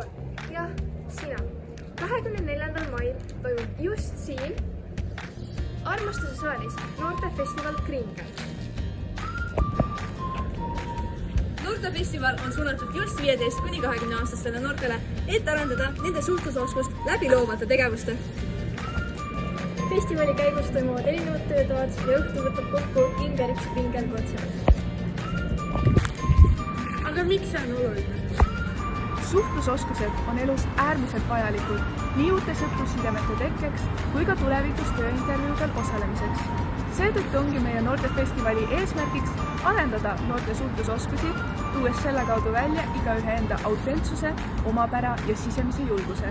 Paul. Jah, sina. 24. mail toimub just siin Armastuse saalis noortefestival Kringel. Noortefestival on suunatud just 15–20-aastastele noortele, et arendada nende suhtlusoskust läbi loovate tegevuste. Festivali käigus toimuvad erinevad töötoad ja õhtu võtab kokku Ingeriks Kringel kontsert. Aga miks see on oluline? Suhtlusoskused on elus äärmiselt vajalikud nii uute sõprussidemete tekkeks kui ka tulevikus tööintervjuudel osalemiseks. Seetõttu ongi meie noortefestivali eesmärgiks arendada noorte suhtlusoskusi, tuues selle kaudu välja igaühe enda autentsuse, omapära ja sisemise julguse.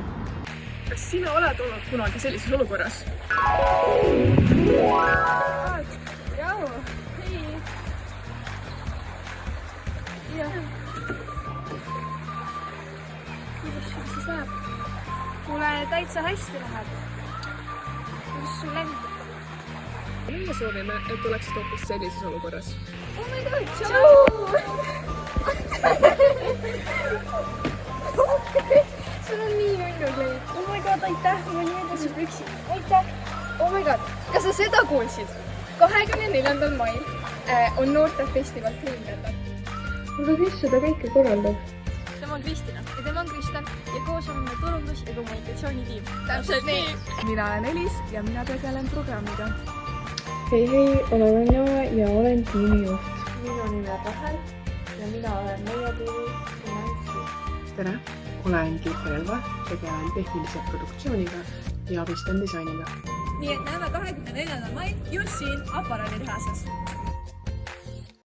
Kas sina oled olnud kunagi sellises olukorras? Jau, hei. Jah. Kuidas sul siis läheb? Mulle täitsa hästi läheb. Kuidas sul lendab? Meie soovime, et oleksid hoopis sellises olukorras. Oh my god, tšau! Sul on nii õnnu kleid. Oh my god, aitäh, mul on nii edasi püksid. Aitäh! Oh my god, kas sa seda kuulsid? 24. mail on noortefestival Kringel. Aga kes seda kõike korraldab? Tema on Kristina. Ja tema on Krista ja koos oleme turundus- ja kommunikatsioonitiim. Täpselt nii. Mina olen Elis ja mina tegelen programmiga. Hei, olen Anja ja olen tiimi juht. Minu nimi on Rahel ja mina olen meie tiimi finantsjuht. Tere, olen Kiit Relva, tegelen tehnilise produktsiooniga ja abistan disainiga. Nii et näeme 24. mail just siin aparaaditehases.